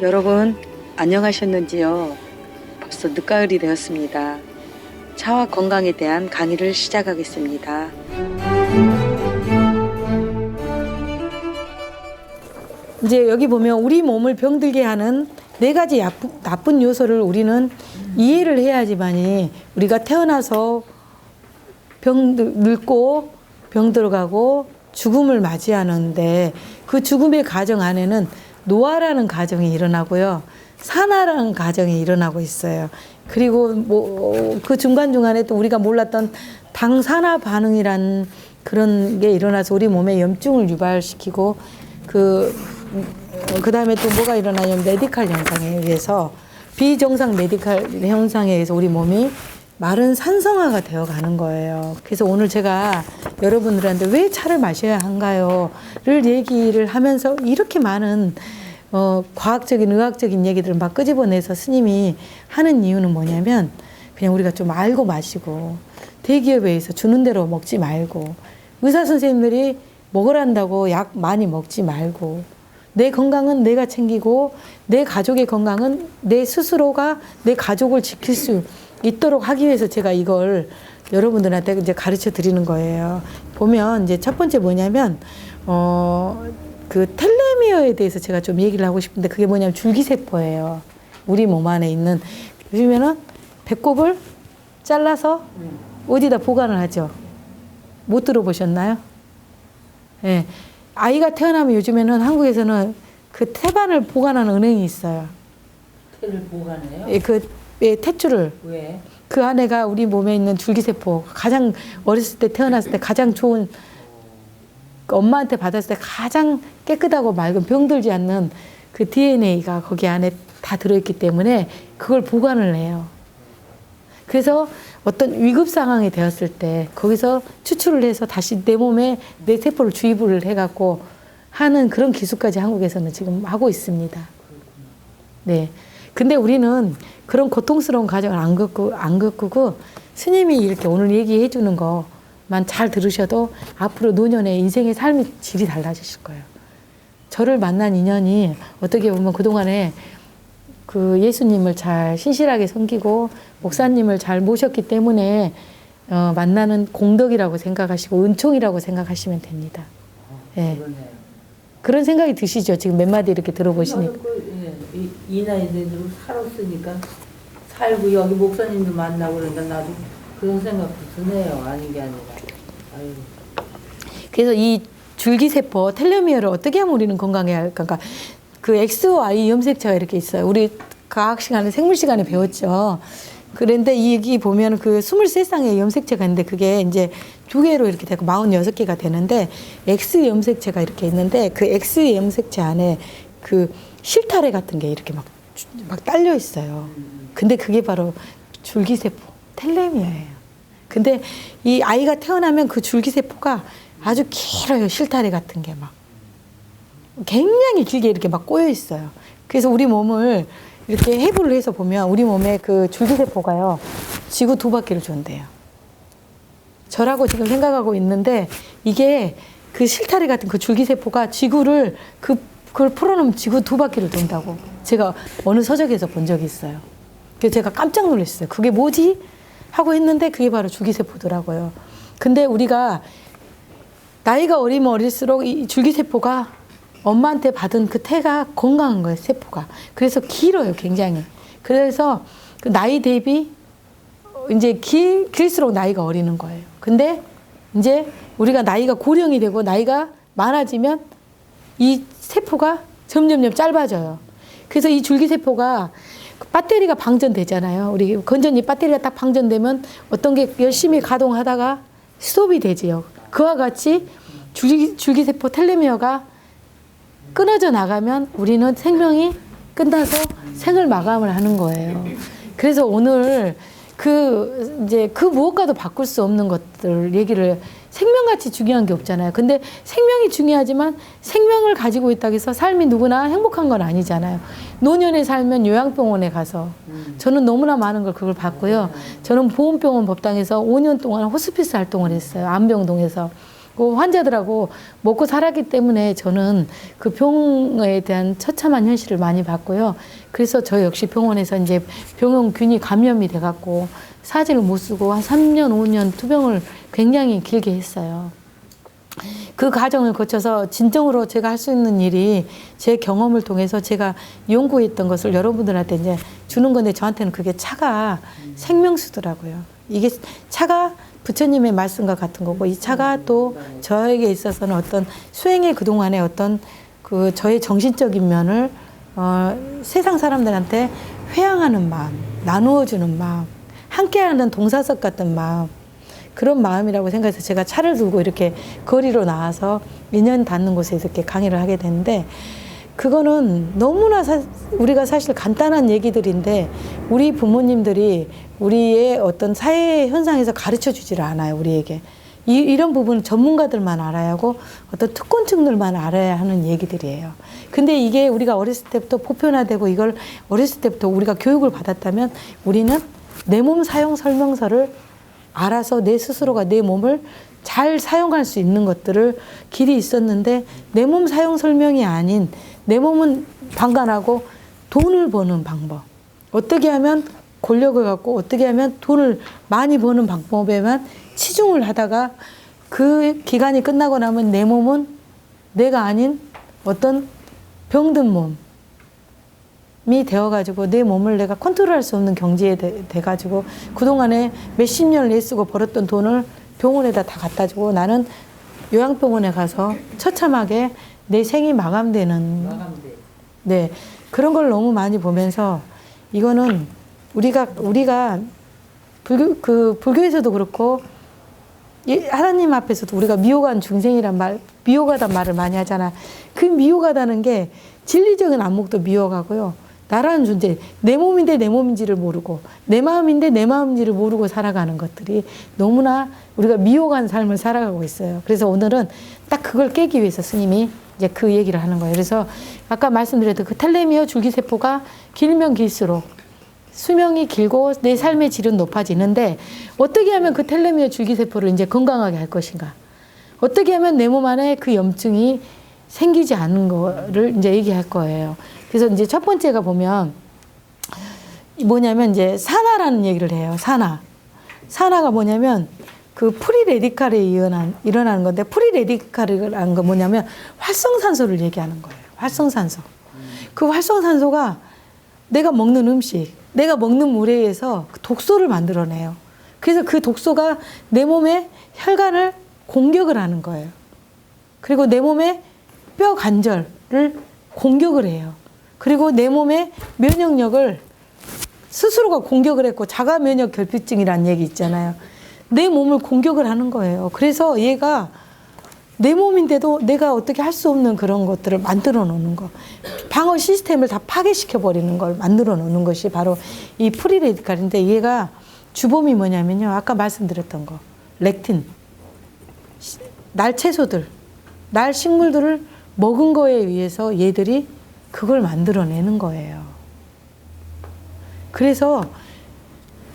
여러분 안녕하셨는지요? 벌써 늦가을이 되었습니다. 차와 건강에 대한 강의를 시작하겠습니다. 이제 여기 보면 우리 몸을 병들게 하는 4가지 나쁜 요소를 우리는 이해를 해야지만이 우리가 태어나서 늙고 병들어가고 죽음을 맞이하는데, 그 죽음의 과정 안에는 노화라는 과정이 일어나고요, 산화라는 과정이 일어나고 있어요. 그리고 뭐 그 중간중간에 또 우리가 몰랐던 당산화 반응이란 그런 게 일어나서 우리 몸에 염증을 유발시키고, 그 다음에 또 뭐가 일어나냐면 메디칼 현상에 의해서, 비정상 메디칼 현상에 의해서 우리 몸이 마른 산성화가 되어 가는 거예요. 그래서 오늘 제가 여러분들한테 왜 차를 마셔야 한가요? 를 얘기를 하면서 이렇게 많은 과학적인, 의학적인 얘기들을 막 끄집어내서 스님이 하는 이유는 뭐냐면, 그냥 우리가 좀 알고 마시고, 대기업에 의해서 주는 대로 먹지 말고, 의사 선생님들이 먹으란다고 약 많이 먹지 말고, 내 건강은 내가 챙기고, 내 가족의 건강은 내 스스로가 내 가족을 지킬 수 있도록 하기 위해서 제가 이걸 여러분들한테 이제 가르쳐 드리는 거예요. 보면 이제 첫 번째 뭐냐면, 그 텔레미어에 대해서 제가 좀 얘기를 하고 싶은데, 그게 뭐냐면 줄기세포예요. 우리 몸 안에 있는. 요즘에는 배꼽을 잘라서 어디다 보관을 하죠. 못 들어보셨나요? 예. 네. 아이가 태어나면 요즘에는 한국에서는 그 태반을 보관하는 은행이 있어요. 태를 보관해요? 예, 탯줄을. 왜? 그 안에가 우리 몸에 있는 줄기세포, 가장 어렸을 때 태어났을 때 가장 좋은, 엄마한테 받았을 때 가장 깨끗하고 맑은, 병들지 않는 그 DNA가 거기 안에 다 들어있기 때문에 그걸 보관을 해요. 그래서 어떤 위급 상황이 되었을 때 거기서 추출을 해서 다시 내 몸에 내 세포를 주입을 해갖고 하는 그런 기술까지 한국에서는 지금 하고 있습니다. 네. 근데 우리는 그런 고통스러운 과정을 안 겪고 스님이 이렇게 오늘 얘기해 주는 것만 잘 들으셔도 앞으로 노년에 인생의 삶의 질이 달라지실 거예요. 저를 만난 인연이 어떻게 보면 그동안에 그 예수님을 잘 신실하게 섬기고 목사님을 잘 모셨기 때문에 만나는 공덕이라고 생각하시고 은총이라고 생각하시면 됩니다. 예. 그런 생각이 드시죠? 지금 몇 마디 이렇게 들어보시니까. 이 나이 대로 살았으니까, 살고 여기 목사님도 만나고 그러니까 나도 그런 생각도 드네요. 아닌 게 아니라. 아유. 그래서 이 줄기세포 텔레미어를 어떻게 하면 우리는 건강해야 할까? 그러니까 그 XY 염색체가 이렇게 있어요. 우리 과학 시간에, 생물 시간에 배웠죠. 그런데 여기 보면 그 23쌍의 염색체가 있는데, 그게 이제 2개로 이렇게 되고 46개가 되는데, X 염색체가 이렇게 있는데, 그 X 염색체 안에 그 실타래 같은 게 이렇게 막 딸려 있어요. 근데 그게 바로 줄기세포, 텔레미어예요. 근데 이 아이가 태어나면 그 줄기세포가 아주 길어요. 실타래 같은 게 막. 굉장히 길게 이렇게 막 꼬여 있어요. 그래서 우리 몸을 이렇게 해부를 해서 보면 우리 몸에 그 줄기세포가요, 지구 2바퀴를 돈대요. 저라고 지금 생각하고 있는데, 이게 그 실타래 같은 그 줄기세포가 지구를 그걸 풀어놓으면 지구 2바퀴를 돈다고 제가 어느 서적에서 본 적이 있어요. 그래서 제가 깜짝 놀랐어요. 그게 뭐지? 하고 했는데 그게 바로 줄기세포더라고요. 근데 우리가 나이가 어리면 어릴수록 이 줄기세포가 엄마한테 받은 그 태가 건강한 거예요, 세포가. 그래서 길어요, 굉장히. 그래서 그 나이 대비 이제 길수록 나이가 어리는 거예요. 근데 이제 우리가 나이가 고령이 되고 나이가 많아지면 이 세포가 점점점 짧아져요. 그래서 이 줄기세포가 배터리가 방전되잖아요. 우리 건전지 배터리가 딱 방전되면 어떤 게 열심히 가동하다가 스톱이 되지요. 그와 같이 줄기세포 텔레미어가 끊어져 나가면 우리는 생명이 끝나서 생을 마감을 하는 거예요. 그래서 오늘 이제 그 무엇과도 바꿀 수 없는 것들 얘기를, 생명같이 중요한 게 없잖아요. 근데 생명이 중요하지만 생명을 가지고 있다고 해서 삶이 누구나 행복한 건 아니잖아요. 노년에 살면 요양병원에 가서, 저는 너무나 많은 걸 그걸 봤고요. 저는 보훈병원 법당에서 5년 동안 호스피스 활동을 했어요. 안병동에서. 그 환자들하고 먹고 살았기 때문에 저는 그 병에 대한 처참한 현실을 많이 봤고요. 그래서 저 역시 병원에서 이제 병원균이 감염이 돼갖고 사진을 못 쓰고 한 3년, 5년 투병을 굉장히 길게 했어요. 그 과정을 거쳐서 진정으로 제가 할 수 있는 일이 제 경험을 통해서 제가 연구했던 것을 여러분들한테 이제 주는 건데 저한테는 그게 차가 생명수더라고요. 이게 차가 부처님의 말씀과 같은 거고 이 차가 또 저에게 있어서는 어떤 수행의 그동안의 어떤 그 저의 정신적인 면을 세상 사람들한테 회양하는 마음, 나누어주는 마음, 함께하는 동사석 같은 마음 그런 마음이라고 생각해서 제가 차를 들고 이렇게 거리로 나와서 인연 닿는 곳에 이렇게 강의를 하게 되는데 그거는 너무나 우리가 사실 간단한 얘기들인데 우리 부모님들이 우리의 어떤 사회 현상에서 가르쳐 주지를 않아요, 우리에게. 이런 부분은 전문가들만 알아야 하고 어떤 특권층들만 알아야 하는 얘기들이에요. 근데 이게 우리가 어렸을 때부터 보편화되고 이걸 어렸을 때부터 우리가 교육을 받았다면 우리는 내 몸 사용 설명서를 알아서 내 스스로가 내 몸을 잘 사용할 수 있는 것들을 길이 있었는데 내 몸 사용 설명이 아닌 내 몸은 방관하고 돈을 버는 방법. 어떻게 하면 권력을 갖고 어떻게 하면 돈을 많이 버는 방법에만 치중을 하다가 그 기간이 끝나고 나면 내 몸은 내가 아닌 어떤 병든 몸이 되어가지고 내 몸을 내가 컨트롤할 수 없는 경지에 돼가지고 그동안에 몇십 년을 애쓰고 벌었던 돈을 병원에다 다 갖다 주고 나는 요양병원에 가서 처참하게 내 생이 마감되는 네 그런 걸 너무 많이 보면서 이거는 우리가 불교에서도 그렇고 하나님 앞에서도 우리가 미혹한 중생이란 말, 미혹하단 말을 많이 하잖아. 그 미혹하다는 게 진리적인 안목도 미혹하고요. 나라는 존재, 내 몸인데 내 몸인지를 모르고 내 마음인데 내 마음인지를 모르고 살아가는 것들이 너무나 우리가 미혹한 삶을 살아가고 있어요. 그래서 오늘은 딱 그걸 깨기 위해서 스님이 이제 그 얘기를 하는 거예요. 그래서 아까 말씀드렸던 그 텔레미어 줄기세포가 길면 길수록 수명이 길고 내 삶의 질은 높아지는데 어떻게 하면 그 텔레미어 줄기세포를 이제 건강하게 할 것인가? 어떻게 하면 내 몸 안에 그 염증이 생기지 않는 거를 이제 얘기할 거예요. 그래서 이제 첫 번째가 보면 뭐냐면 이제 산화라는 얘기를 해요. 산화가 뭐냐면 그 프리 레디칼에 일어나는 건데 프리 레디칼이라는 건 뭐냐면 활성산소를 얘기하는 거예요. 활성산소. 그 활성산소가 내가 먹는 음식, 내가 먹는 물에 의해서 독소를 만들어내요. 그래서 그 독소가 내 몸의 혈관을 공격을 하는 거예요. 그리고 내 몸의 뼈 관절을 공격을 해요. 그리고 내 몸의 면역력을 스스로가 공격을 했고 자가 면역 결핍증이라는 얘기 있잖아요. 내 몸을 공격을 하는 거예요. 그래서 얘가 내 몸인데도 내가 어떻게 할 수 없는 그런 것들을 만들어 놓는 거. 방어 시스템을 다 파괴시켜 버리는 걸 만들어 놓는 것이 바로 이 프리 레디칼인데 얘가 주범이 뭐냐면요. 아까 말씀드렸던 거. 렉틴. 날 채소들, 날 식물들을 먹은 거에 의해서 얘들이 그걸 만들어내는 거예요. 그래서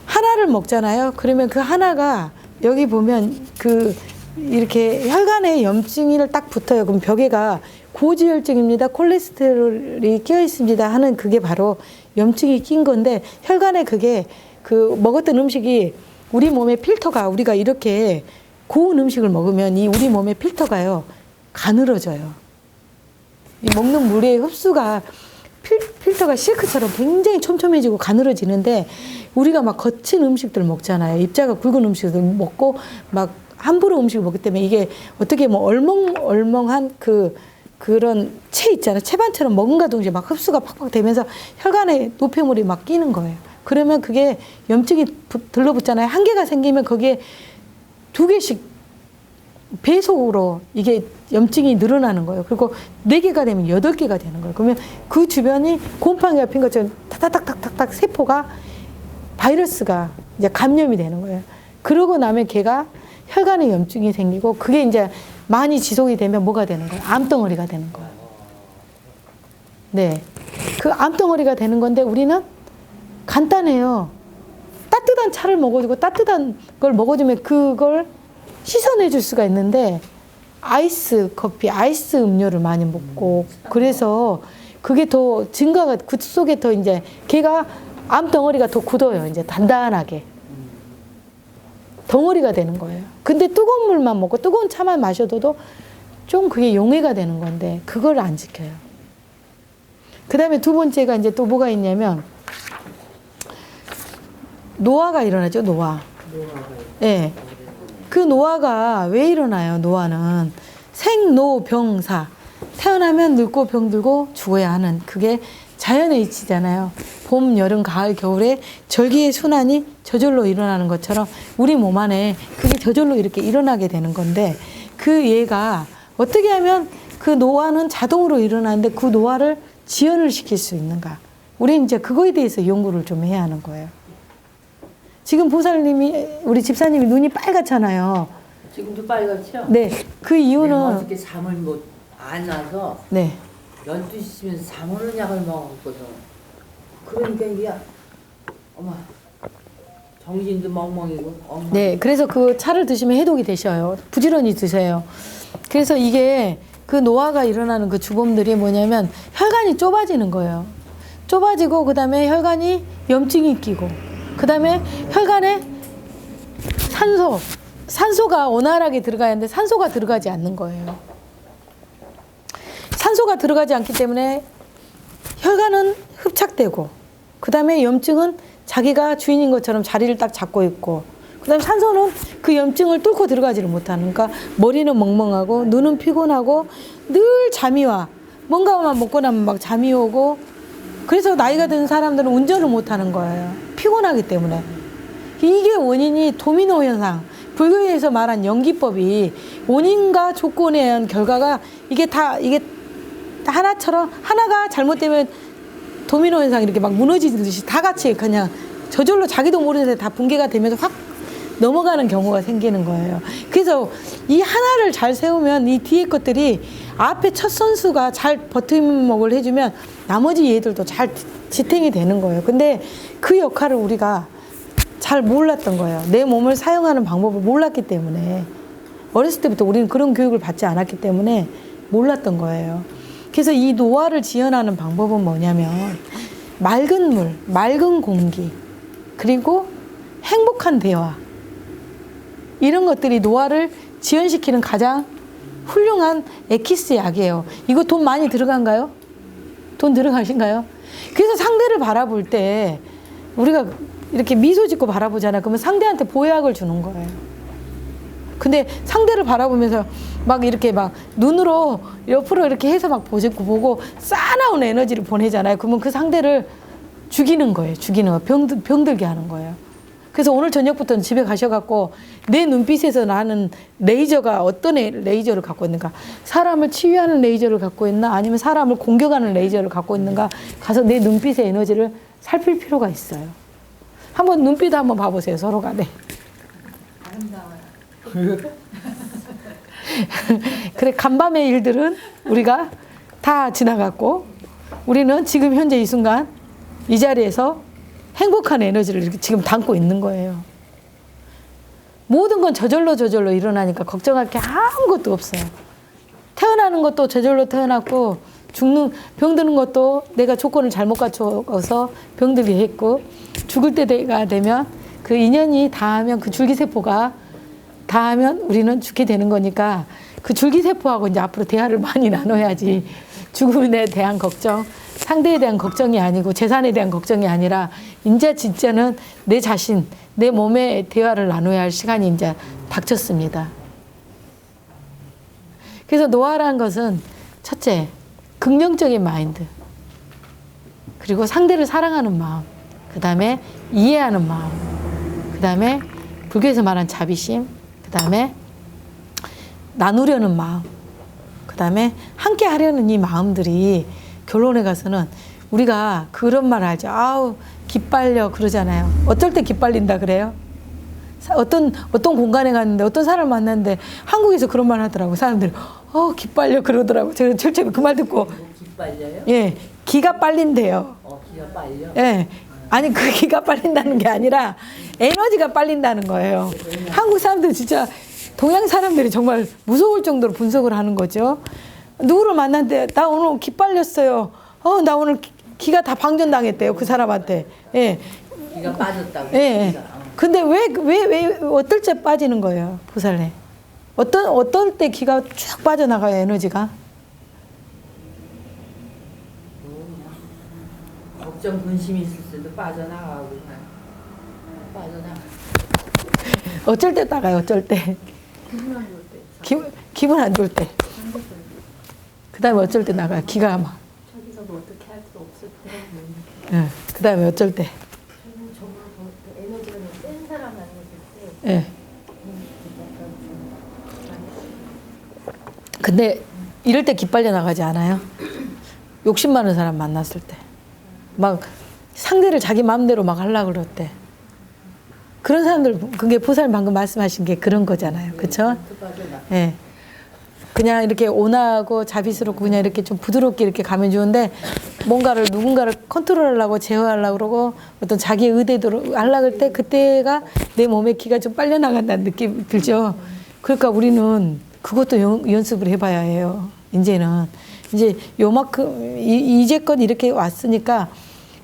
하나를 먹잖아요. 그러면 그 하나가 여기 보면 그 이렇게 혈관에 염증이 딱 붙어요. 그럼 벽에가 고지혈증입니다. 콜레스테롤이 끼어 있습니다. 하는 그게 바로 염증이 낀 건데 혈관에 그게 그 먹었던 음식이 우리 몸의 필터가 우리가 이렇게 고운 음식을 먹으면 이 우리 몸의 필터가요. 가늘어져요. 이 먹는 물의 흡수가 필터가 실크처럼 굉장히 촘촘해지고 가늘어지는데 우리가 막 거친 음식들 먹잖아요. 입자가 굵은 음식을 먹고 막 함부로 음식을 먹기 때문에 이게 어떻게 뭐 얼멍얼멍한 그런 채 있잖아요. 채반처럼 먹은가 동시에 막 흡수가 팍팍 되면서 혈관에 노폐물이 막 끼는 거예요. 그러면 그게 염증이 들러붙잖아요. 한 개가 생기면 거기에 두 개씩 배속으로 이게 염증이 늘어나는 거예요. 그리고 4개가 되면 8개가 되는 거예요. 그러면 그 주변이 곰팡이가 핀 것처럼 탁탁탁탁탁 세포가 바이러스가 이제 감염이 되는 거예요. 그러고 나면 걔가 혈관에 염증이 생기고 그게 이제 많이 지속이 되면 뭐가 되는 거예요? 암덩어리가 되는 거예요. 네. 그 암덩어리가 되는 건데 우리는 간단해요. 따뜻한 차를 먹어주고 따뜻한 걸 먹어주면 그걸 씻어내줄 수가 있는데 아이스 커피, 아이스 음료를 많이 먹고 그래서 그게 더 증가가 그 속에 더 이제 걔가 암덩어리가 더 굳어요. 이제 단단하게 덩어리가 되는 거예요. 근데 뜨거운 물만 먹고 뜨거운 차만 마셔도 좀 그게 용해가 되는 건데 그걸 안 지켜요. 그 다음에 두 번째가 이제 또 뭐가 있냐면 노화가 일어나죠. 노화. 예. 네. 그 노화가 왜 일어나요? 노화는 생로병사. 태어나면 늙고 병들고 죽어야 하는 그게 자연의 이치잖아요. 봄, 여름, 가을, 겨울에 절기의 순환이 저절로 일어나는 것처럼 우리 몸 안에 그게 저절로 이렇게 일어나게 되는 건데 그 얘가 어떻게 하면 그 노화는 자동으로 일어나는데 그 노화를 지연을 시킬 수 있는가? 우리는 이제 그거에 대해서 연구를 좀 해야 하는 거예요. 지금 보살님이 우리 집사님이 눈이 빨갛잖아요. 지금도 빨갛죠? 네. 그 이유는 어저께 잠을 못 안 와서 네. 12시쯤에서 잠 오는 약을 먹었거든. 그러니까 이게 어머 정신도 멍멍이고 엉망. 네. 그래서 그 차를 드시면 해독이 되셔요. 부지런히 드세요. 그래서 이게 그 노화가 일어나는 그 주범들이 뭐냐면 혈관이 좁아지는 거예요. 좁아지고 그다음에 혈관이 염증이 끼고 그다음에 혈관에 산소가 원활하게 들어가야 하는데 산소가 들어가지 않는 거예요. 산소가 들어가지 않기 때문에 혈관은 흡착되고 그다음에 염증은 자기가 주인인 것처럼 자리를 딱 잡고 있고 그다음에 산소는 그 염증을 뚫고 들어가지를 못하는 그러니까 머리는 멍멍하고 눈은 피곤하고 늘 잠이 와. 뭔가만 먹고 나면 막 잠이 오고 그래서 나이가 든 사람들은 운전을 못하는 거예요. 피곤하기 때문에. 이게 원인이 도미노 현상. 불교에서 말한 연기법이 원인과 조건에 의한 결과가 이게 하나처럼 하나가 잘못되면 도미노 현상 이렇게 막 무너지듯이 다 같이 그냥 저절로 자기도 모르는 데 다 붕괴가 되면서 확 넘어가는 경우가 생기는 거예요. 그래서 이 하나를 잘 세우면 이 뒤에 것들이 앞에 첫 선수가 잘 버팀목을 해주면 나머지 얘들도 잘 지탱이 되는 거예요. 근데 그 역할을 우리가 잘 몰랐던 거예요. 내 몸을 사용하는 방법을 몰랐기 때문에 어렸을 때부터 우리는 그런 교육을 받지 않았기 때문에 몰랐던 거예요. 그래서 이 노화를 지연하는 방법은 뭐냐면 맑은 물, 맑은 공기, 그리고 행복한 대화 이런 것들이 노화를 지연시키는 가장 훌륭한 에키스 약이에요. 이거 돈 많이 들어간가요? 돈 들어가신가요? 그래서 상대를 바라볼 때 우리가 이렇게 미소 짓고 바라보잖아요. 그러면 상대한테 보약을 주는 거예요. 근데 상대를 바라보면서 막 이렇게 막 눈으로 옆으로 이렇게 해서 막 보고 싸나운 에너지를 보내잖아요. 그러면 그 상대를 죽이는 거예요. 병들게 하는 거예요. 그래서 오늘 저녁부터는 집에 가셔갖고 내 눈빛에서 나는 레이저가 어떤 레이저를 갖고 있는가, 사람을 치유하는 레이저를 갖고 있나 아니면 사람을 공격하는 레이저를 갖고 있는가 가서 내 눈빛의 에너지를 살필 필요가 있어요. 한번 눈빛 한번 봐보세요. 서로가. 네. 아름다워요. 그래, 간밤의 일들은 우리가 다 지나갔고 우리는 지금 현재 이 순간 이 자리에서 행복한 에너지를 이렇게 지금 담고 있는 거예요. 모든 건 저절로 일어나니까 걱정할 게 아무것도 없어요. 태어나는 것도 저절로 태어났고 병드는 것도 내가 조건을 잘못 갖춰서 병들게 했고 죽을 때가 되면 그 인연이 닿으면 그 줄기세포가 닿으면 우리는 죽게 되는 거니까 그 줄기세포하고 이제 앞으로 대화를 많이 나눠야지 죽음에 대한 걱정, 상대에 대한 걱정이 아니고 재산에 대한 걱정이 아니라 이제 진짜는 내 자신, 내 몸에 대화를 나눠야 할 시간이 이제 닥쳤습니다. 그래서 노화라는 것은 첫째, 긍정적인 마인드, 그리고 상대를 사랑하는 마음, 그 다음에 이해하는 마음, 그 다음에 불교에서 말한 자비심, 그 다음에 나누려는 마음, 그 다음에 함께 하려는 이 마음들이 결론에 가서는 우리가 그런 말 알죠. 아우 기빨려 그러잖아요. 어떨 때 기빨린다 그래요? 어떤 공간에 갔는데 어떤 사람을 만났는데 한국에서 그런 말 하더라고. 사람들이 기빨려 그러더라고. 제가 철저히 그 말 듣고 기빨려요? 예, 기가 빨린대요. 기가 빨려? 예. 아니 그 기가 빨린다는 게 아니라 에너지가 빨린다는 거예요. 한국 사람들 진짜 동양 사람들이 정말 무서울 정도로 분석을 하는 거죠. 누구를 만났는데 나 오늘 기 빨렸어요. 나 오늘 기가 다 방전당했대요. 그 사람한테. 예. 기가 빠졌다고. 예. 기가. 근데 왜 어떨 때 빠지는 거예요, 보살님? 어떤 때 기가 쭉 빠져나가요, 에너지가? 걱정 근심이 있을 때도 빠져나가고 빠져나가. 어쩔 때 나가요, 어쩔 때? 기분 안 좋을 때. 기분 안 좋을 때. 그 다음에 어쩔 때 나가요, 기가 막. 자기가 뭐 어떻게 할 수 없을 때. 예. 그 다음에 어쩔 때. 저보다 더 에너지가 센 사람 만났을 때. 예. 근데 이럴 때 기빨려 나가지 않아요? 욕심 많은 사람 만났을 때. 막 상대를 자기 마음대로 막 하려고 그럴 때. 그런 사람들, 그게 보살님 방금 말씀하신 게 그런 거잖아요. 그쵸? 예. 그냥 이렇게 온화하고 자비스럽고 그냥 이렇게 좀 부드럽게 이렇게 가면 좋은데 뭔가를 누군가를 컨트롤하려고 제어하려고 그러고 어떤 자기 의대로 하려고 할 때 그때가 내 몸에 기가 좀 빨려 나간다는 느낌이 들죠. 그러니까 우리는 그것도 연습을 해봐야 해요. 이제는. 이제 요만큼, 이제껏 이렇게 왔으니까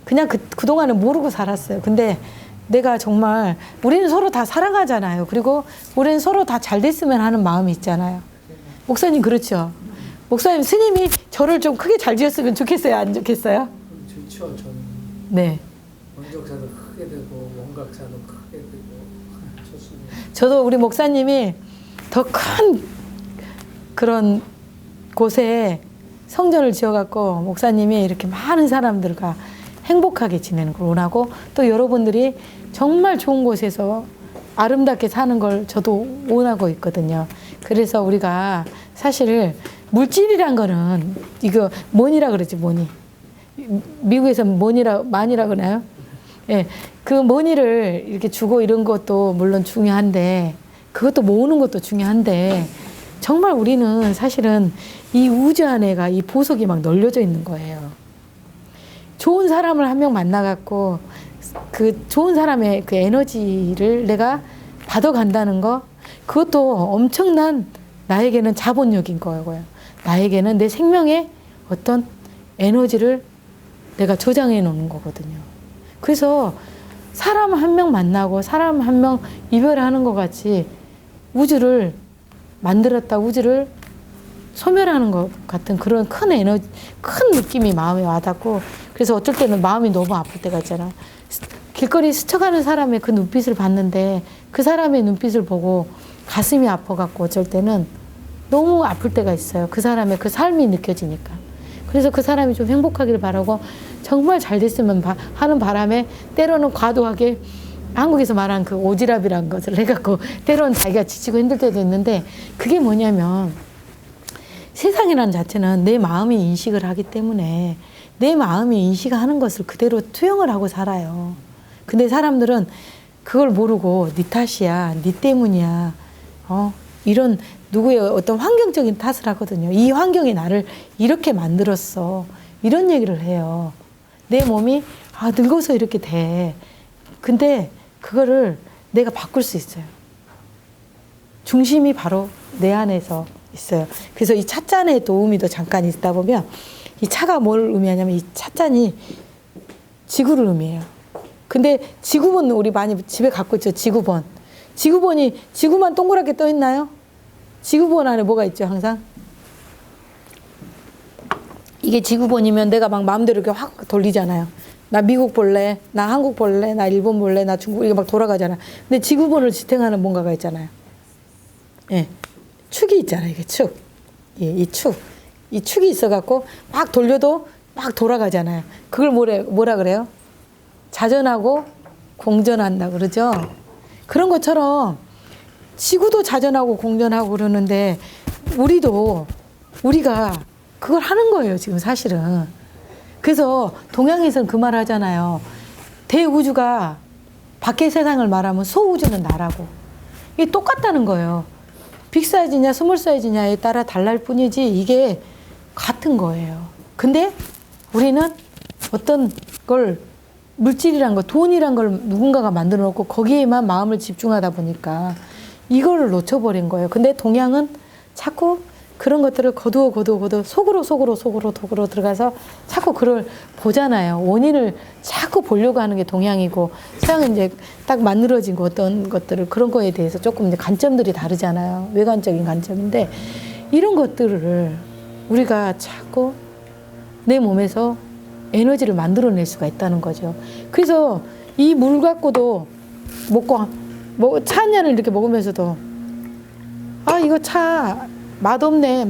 그냥 그동안은 모르고 살았어요. 근데 내가 정말, 우리는 서로 다 사랑하잖아요. 그리고 우리는 서로 다 잘 됐으면 하는 마음이 있잖아요. 목사님, 그렇죠? 목사님, 스님이 저를 좀 크게 잘 지었으면 좋겠어요? 안 좋겠어요? 좋죠. 저는 네. 원적사도 크게 되고 원각사도 크게 되고 좋습니다. 저도 우리 목사님이 더 큰 그런 곳에 성전을 지어갖고 목사님이 이렇게 많은 사람들과 행복하게 지내는 걸 원하고 또 여러분들이 정말 좋은 곳에서 아름답게 사는 걸 저도 원하고 있거든요. 그래서 우리가 사실 물질이란 거는 이거 money라 그러지, money. 미국에서 money라 그러나요? 예, 그 money를 이렇게 주고 이런 것도 물론 중요한데 그것도 모으는 것도 중요한데 정말 우리는 사실은 이 우주 안에가 이 보석이 막 널려져 있는 거예요. 좋은 사람을 한 명 만나갖고 그 좋은 사람의 그 에너지를 내가 받아간다는 거 그것도 엄청난 나에게는 자본력인 거고요. 나에게는 내 생명의 어떤 에너지를 내가 저장해 놓는 거거든요. 그래서 사람 한 명 만나고 사람 한 명 이별하는 것 같이 우주를 만들었다, 우주를 소멸하는 것 같은 그런 큰 에너지, 큰 느낌이 마음에 와닿고 그래서 어쩔 때는 마음이 너무 아플 때가 있잖아. 길거리 스쳐가는 사람의 그 눈빛을 봤는데 그 사람의 눈빛을 보고 가슴이 아파갖고 어쩔 때는 너무 아플 때가 있어요. 그 사람의 그 삶이 느껴지니까. 그래서 그 사람이 좀 행복하길 바라고 정말 잘 됐으면 하는 바람에 때로는 과도하게 한국에서 말한 그 오지랖이라는 것을 해갖고 때로는 자기가 지치고 힘들 때도 있는데 그게 뭐냐면 세상이라는 자체는 내 마음이 인식을 하기 때문에 내 마음이 인식하는 것을 그대로 투영을 하고 살아요. 근데 사람들은 그걸 모르고 네 탓이야, 네 때문이야, 이런 누구의 어떤 환경적인 탓을 하거든요. 이 환경이 나를 이렇게 만들었어. 이런 얘기를 해요. 내 몸이 늙어서 이렇게 돼. 근데 그거를 내가 바꿀 수 있어요. 중심이 바로 내 안에서 있어요. 그래서 이 찻잔의 도우미도 잠깐 있다 보면 이 차가 뭘 의미하냐면 이 찻잔이 지구를 의미해요. 근데 지구본 우리 많이 집에 갖고 있죠. 지구본. 지구만 동그랗게 떠 있나요? 지구본 안에 뭐가 있죠, 항상? 이게 지구본이면 내가 막 마음대로 이렇게 확 돌리잖아요. 나 미국 볼래, 나 한국 볼래, 나 일본 볼래, 나 중국, 이게 막 돌아가잖아. 근데 지구본을 지탱하는 뭔가가 있잖아요. 예. 축이 있잖아요, 이게 축. 예, 이 축. 이 축이 있어갖고 막 돌려도 막 돌아가잖아요. 그걸 뭐라 그래요? 자전하고 공전한다 그러죠? 그런 것처럼 지구도 자전하고 공전하고 그러는데 우리가 그걸 하는 거예요, 지금 사실은. 그래서 동양에서는 그 말 하잖아요. 대우주가 밖의 세상을 말하면 소우주는 나라고. 이게 똑같다는 거예요. 빅사이즈냐 스몰 사이즈냐에 따라 달랄 뿐이지 이게 같은 거예요. 근데 우리는 어떤 걸 물질이란 거, 돈이란 걸 누군가가 만들어 놓고 거기에만 마음을 집중하다 보니까 이거를 놓쳐버린 거예요. 근데 동양은 자꾸 그런 것들을 거두어 속으로 들어가서 자꾸 그걸 보잖아요. 원인을 자꾸 보려고 하는 게 동양이고, 서양은 이제 딱 만들어진 거 어떤 것들을 그런 거에 대해서 조금 이제 관점들이 다르잖아요. 외관적인 관점인데, 이런 것들을 우리가 자꾸 내 몸에서 에너지를 만들어낼 수가 있다는 거죠. 그래서 이 물 갖고도 차 한 잔을 이렇게 먹으면서도 아, 이거 차 맛없네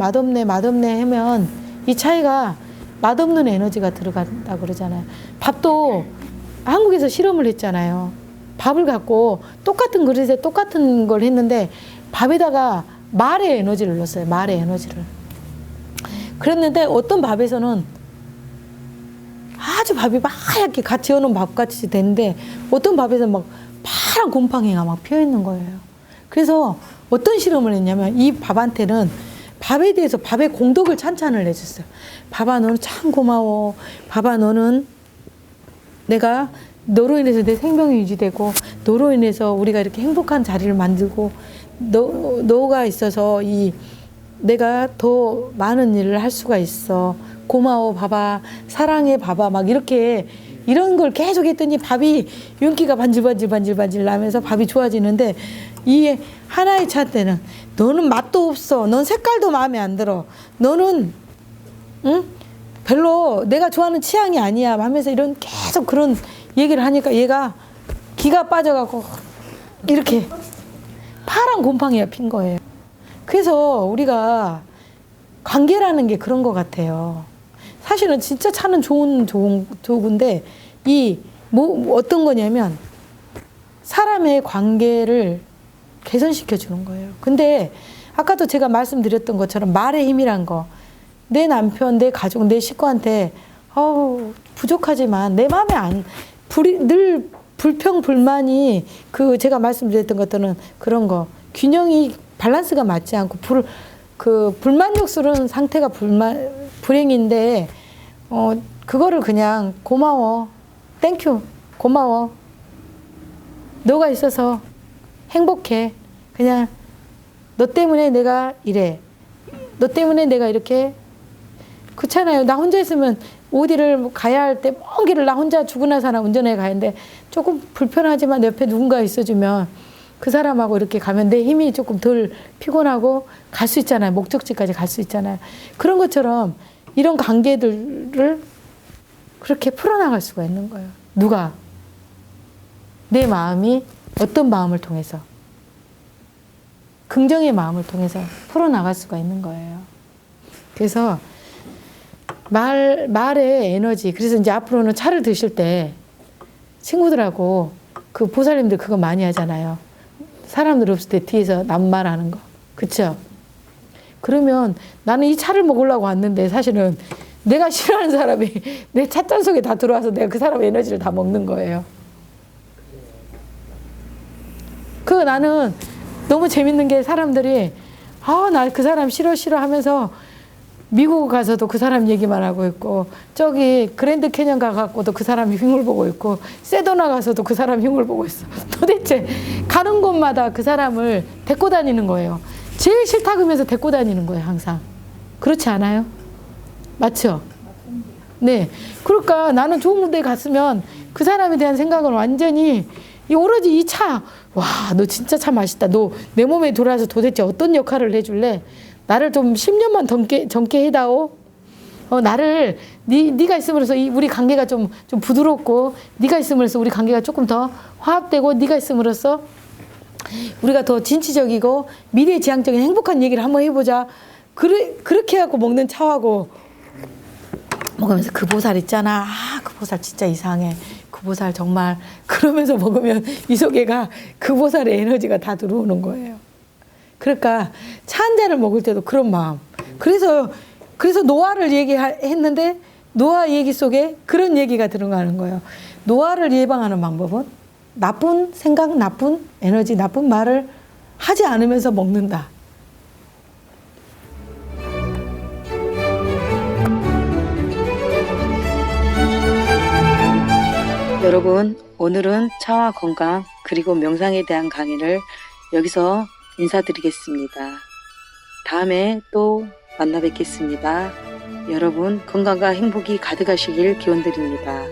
하면 이 차이가 맛없는 에너지가 들어간다고 그러잖아요. 밥도 한국에서 실험을 했잖아요. 밥을 갖고 똑같은 그릇에 똑같은 걸 했는데 밥에다가 말의 에너지를 넣었어요. 말의 에너지를. 그랬는데 어떤 밥에서는 아주 밥이 하얗게 갓 지어놓은 밥같이 됐는데 어떤 밥에서는 막 파란 곰팡이가 막 피어있는 거예요. 그래서 어떤 실험을 했냐면 이 밥한테는 밥에 대해서 밥의 공덕을 찬찬을 해줬어요. 밥아, 너는 참 고마워. 밥아, 너는 내가 너로 인해서 내 생명이 유지되고 너로 인해서 우리가 이렇게 행복한 자리를 만들고 너가 있어서 내가 더 많은 일을 할 수가 있어. 고마워, 밥아. 사랑해, 밥아. 막 이렇게 이런 걸 계속 했더니 밥이 윤기가 반질반질 나면서 밥이 좋아지는데 이 하나의 차 때는 너는 맛도 없어. 넌 색깔도 마음에 안 들어. 너는 별로 내가 좋아하는 취향이 아니야 하면서 이런 계속 그런 얘기를 하니까 얘가 기가 빠져갖고 이렇게 파란 곰팡이가 핀 거예요. 그래서 우리가 관계라는 게 그런 것 같아요. 사실은 진짜 차는 좋은데 어떤 거냐면 사람의 관계를 개선시켜 주는 거예요. 근데 아까도 제가 말씀드렸던 것처럼 말의 힘이란 거, 내 남편, 내 가족, 내 식구한테 부족하지만 내 마음에 늘 불평 불만이 제가 말씀드렸던 것들은 그런 거 균형이 밸런스가 맞지 않고 불만족스러운 상태가 불행인데 그거를 그냥 고마워, 땡큐, 고마워, 너가 있어서 행복해, 그냥 너 때문에 내가 이래, 너 때문에 내가 이렇게, 그렇잖아요. 나 혼자 있으면 어디를 가야 할 때 먼 길을 나 혼자 죽으나 사나 운전해 가는데 조금 불편하지만 옆에 누군가 있어주면 그 사람하고 이렇게 가면 내 힘이 조금 덜 피곤하고 갈 수 있잖아요. 목적지까지 갈 수 있잖아요. 그런 것처럼 이런 관계들을 그렇게 풀어나갈 수가 있는 거예요. 누가? 내 마음이 어떤 마음을 통해서? 긍정의 마음을 통해서 풀어나갈 수가 있는 거예요. 그래서 말의 에너지. 그래서 이제 앞으로는 차를 드실 때 친구들하고 그 보살님들 그거 많이 하잖아요. 사람들 없을 때 뒤에서 낱말하는 거. 그쵸? 그러면 나는 이 차를 먹으려고 왔는데 사실은 내가 싫어하는 사람이 내 찻잔 속에 다 들어와서 내가 그 사람의 에너지를 다 먹는 거예요. 나는 너무 재밌는 게 사람들이 나 그 사람 싫어 하면서 미국 가서도 그 사람 얘기만 하고 있고 저기 그랜드 캐년 가갖고도 그 사람이 흉을 보고 있고 세도나 가서도 그 사람 흉을 보고 있어. 도대체 가는 곳마다 그 사람을 데리고 다니는 거예요. 제일 싫다 그러면서 데리고 다니는 거예요. 항상. 그렇지 않아요? 맞죠? 네. 그러니까 나는 좋은 데 갔으면 그 사람에 대한 생각을 완전히 오로지 이 차, 와, 너 진짜 차 맛있다. 너 내 몸에 들어와서 도대체 어떤 역할을 해줄래? 나를 좀 10년만 젊게 해다오. 나를 네가 있음으로써 우리 관계가 좀 부드럽고 네가 있음으로써 우리 관계가 조금 더 화합되고 네가 있음으로써 우리가 더 진취적이고 미래지향적인 행복한 얘기를 한번 해보자. 그렇게 해갖고 먹는 차하고 먹으면서 그 보살 있잖아. 그 보살 진짜 이상해. 그 보살 정말 그러면서 먹으면 이 속에가 그 보살의 에너지가 다 들어오는 거예요. 그러니까 차 한 잔을 먹을 때도 그런 마음. 그래서 노화를 얘기했는데 노화 얘기 속에 그런 얘기가 들어가는 거예요. 노화를 예방하는 방법은 나쁜 생각, 나쁜 에너지, 나쁜 말을 하지 않으면서 먹는다. 여러분, 오늘은 차와 건강 그리고 명상에 대한 강의를 여기서 인사드리겠습니다. 다음에 또 만나 뵙겠습니다. 여러분 건강과 행복이 가득하시길 기원드립니다.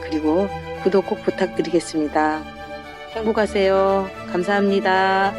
그리고 구독 꼭 부탁드리겠습니다. 행복하세요. 감사합니다.